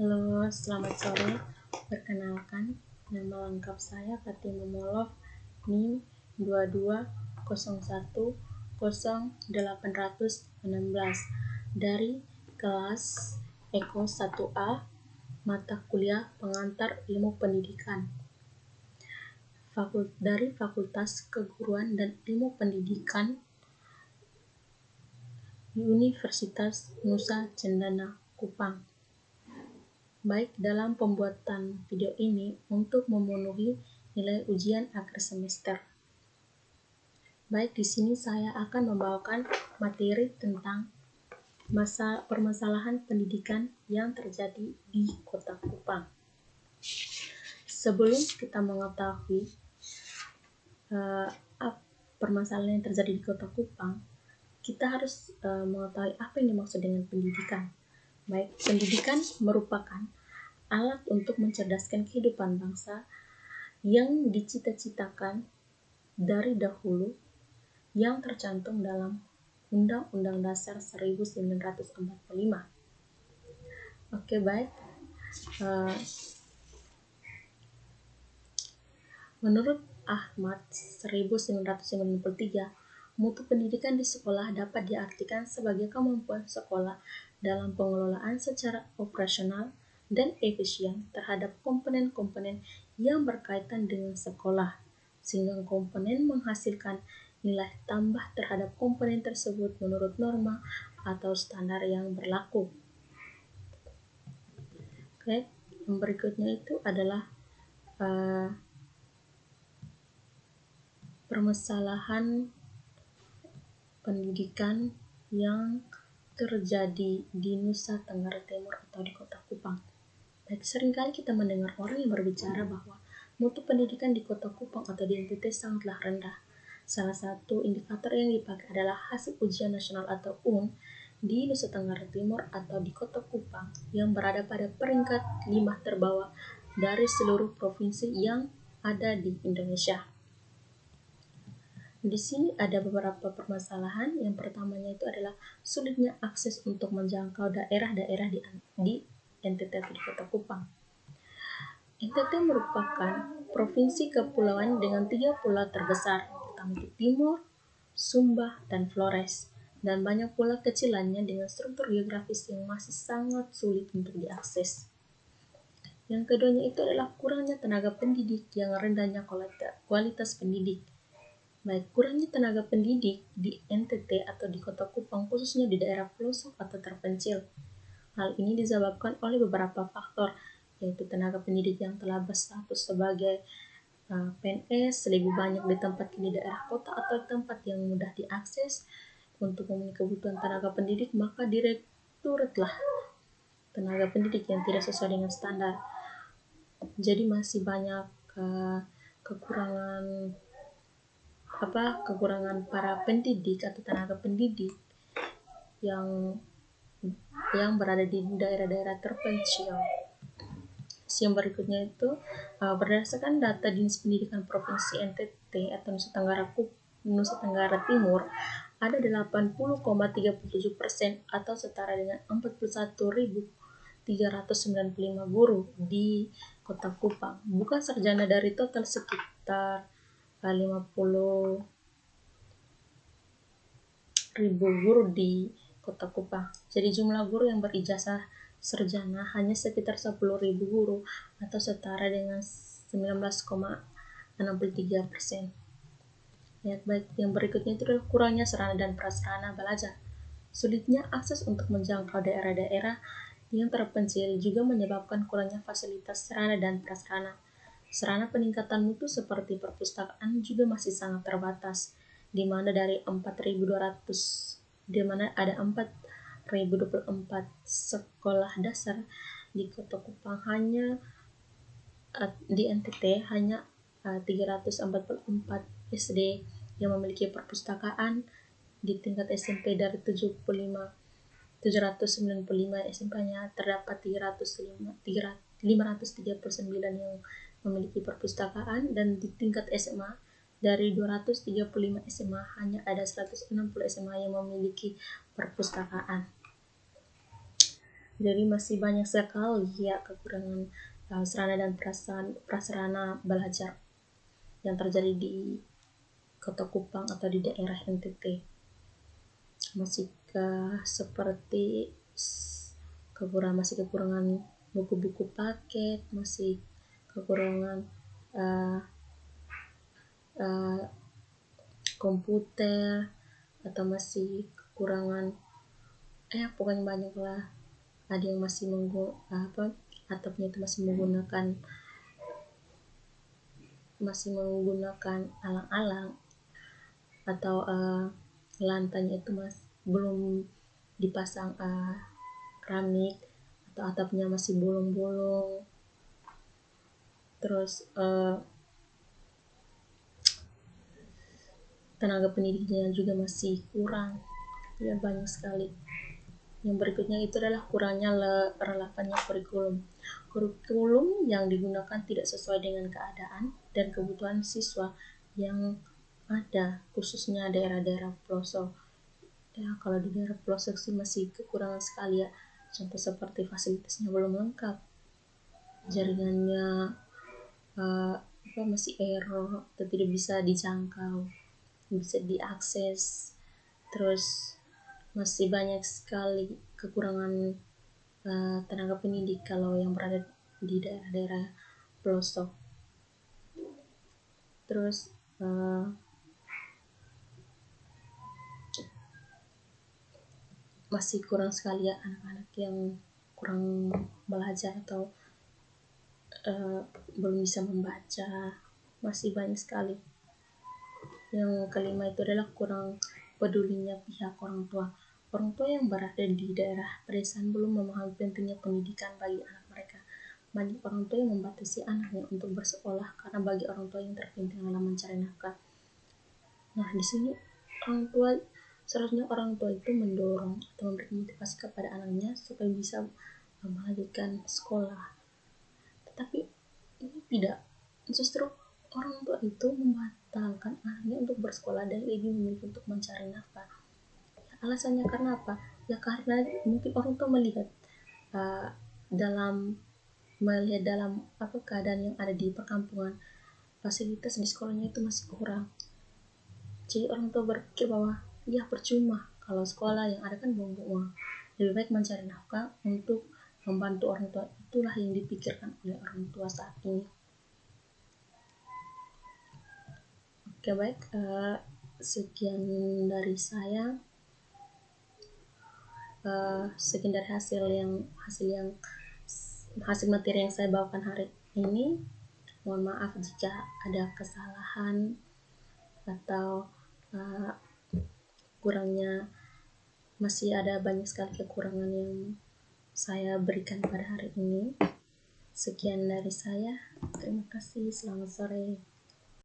Halo, selamat sore. Perkenalkan, nama lengkap saya Fatima Molof, NIM 22010816 dari kelas Eko 1A, mata kuliah Pengantar Ilmu Pendidikan dari Fakultas Keguruan dan Ilmu Pendidikan Universitas Nusa Cendana Kupang. Baik, dalam pembuatan video ini untuk memenuhi nilai ujian akhir semester. Baik, di sini saya akan membawakan materi tentang permasalahan pendidikan yang terjadi di Kota Kupang. Sebelum kita mengetahui permasalahan yang terjadi di Kota Kupang, kita harus mengetahui apa yang dimaksud dengan pendidikan. Baik, pendidikan merupakan alat untuk mencerdaskan kehidupan bangsa yang dicita-citakan dari dahulu yang tercantum dalam Undang-Undang Dasar 1945. Oke, baik. Menurut Ahmad 1993, mutu pendidikan di sekolah dapat diartikan sebagai kemampuan sekolah dalam pengelolaan secara operasional dan efisien terhadap komponen-komponen yang berkaitan dengan sekolah, sehingga komponen menghasilkan nilai tambah terhadap komponen tersebut menurut norma atau standar yang berlaku. Oke, yang berikutnya itu adalah permasalahan pendidikan yang terjadi di Nusa Tenggara Timur atau di Kota Kupang. Baik, seringkali kita mendengar orang yang berbicara bahwa mutu pendidikan di Kota Kupang atau di NTT sangatlah rendah. Salah satu indikator yang dipakai adalah hasil ujian nasional atau UN di Nusa Tenggara Timur atau di Kota Kupang yang berada pada peringkat 5 terbawah dari seluruh provinsi yang ada di Indonesia. Di sini ada beberapa permasalahan. Yang pertamanya itu adalah sulitnya akses untuk menjangkau daerah-daerah di NTT atau di Kota Kupang. NTT merupakan provinsi kepulauan dengan 3 pulau terbesar, pertama itu Timor, Sumba, dan Flores, dan banyak pulau kecilannya dengan struktur geografis yang masih sangat sulit untuk diakses. Yang keduanya itu adalah kurangnya tenaga pendidik yang rendahnya kualitas pendidik. Baik, kurangnya tenaga pendidik di NTT atau di Kota Kupang, khususnya di daerah pelosok atau terpencil. Hal ini disebabkan oleh beberapa faktor, yaitu tenaga pendidik yang telah berstatus sebagai PNS lebih banyak ditempatkan di daerah kota atau tempat yang mudah diakses. Untuk memenuhi kebutuhan tenaga pendidik, maka direkrutlah tenaga pendidik yang tidak sesuai dengan standar. Jadi masih banyak kekurangan para pendidik atau tenaga pendidik yang berada di daerah-daerah terpencil. Yang berikutnya itu berdasarkan data Dinas Pendidikan Provinsi NTT atau Nusa Tenggara Timur, ada 80,37% atau setara dengan 41.395 guru di Kota Kupang. Bukan sarjana dari total sekitar 50.000 guru di Kota Kupang. Jadi jumlah guru yang berijazah sarjana hanya sekitar 10.000 guru atau setara dengan 19,63%. Ya, baik, yang berikutnya itu adalah kurangnya sarana dan prasarana belajar. Sulitnya akses untuk menjangkau daerah-daerah yang terpencil juga menyebabkan kurangnya fasilitas sarana dan prasarana. Sarana peningkatan mutu seperti perpustakaan juga masih sangat terbatas, di mana ada 4.024 sekolah dasar di Kota Kupang, hanya di NTT hanya 344 SD yang memiliki perpustakaan. Di tingkat SMP dari 795 SMP-nya terdapat 539 yang memiliki perpustakaan, dan di tingkat SMA dari 235 SMA hanya ada 160 SMA yang memiliki perpustakaan. Jadi masih banyak sekali ya kekurangan sarana dan prasarana belajar yang terjadi di Kota Kupang atau di daerah NTT. Masih seperti masih kekurangan buku-buku paket, masih kekurangan uh, uh, komputer, atau masih kekurangan pokoknya banyak lah. Ada yang masih atapnya itu masih menggunakan alang-alang, atau lantainya itu belum dipasang keramik, atau atapnya masih bolong-bolong. Terus tenaga pendidiknya juga masih kurang, ya banyak sekali. Yang berikutnya itu adalah kurangnya relevannya kurikulum yang digunakan tidak sesuai dengan keadaan dan kebutuhan siswa yang ada, khususnya daerah-daerah pelosok. Ya, kalau di daerah pelosok sih masih kekurangan sekali ya. Contoh seperti fasilitasnya belum lengkap, jaringannya masih error atau tidak bisa dijangkau, bisa diakses. Terus masih banyak sekali kekurangan tenaga pendidik kalau yang berada di daerah-daerah pelosok. Terus masih kurang sekali ya anak-anak yang kurang belajar atau belum bisa membaca, masih banyak sekali. Yang kelima itu adalah kurang pedulinya pihak orang tua. Orang tua yang berada di daerah pedesaan belum memahami pentingnya pendidikan bagi anak mereka. Banyak orang tua yang membatasi anaknya untuk bersekolah karena bagi orang tua yang terpenting adalah mencari nafkah. Nah, di sini seharusnya orang tua itu mendorong atau memberikan motivasi kepada anaknya supaya bisa melanjutkan sekolah. Tetapi ini tidak, justru orang tua itu membatalkan anaknya untuk bersekolah dan lebih memilih untuk mencari nafkah. Ya, alasannya karena apa? Ya karena mungkin orang tua melihat dalam keadaan yang ada di perkampungan, fasilitas di sekolahnya itu masih kurang. Jadi orang tua berpikir bahwa ya percuma kalau sekolah yang ada kan buang-buang uang, lebih baik mencari nafkah untuk membantu orang tua. Itulah yang dipikirkan oleh orang tua saat ini. Oke, baik, sekian dari saya. Sekian dari hasil materi yang saya bawakan hari ini. Mohon maaf jika ada kesalahan atau kurangnya, masih ada banyak sekali kekurangan yang saya berikan pada hari ini. Sekian dari saya. Terima kasih. Selamat sore.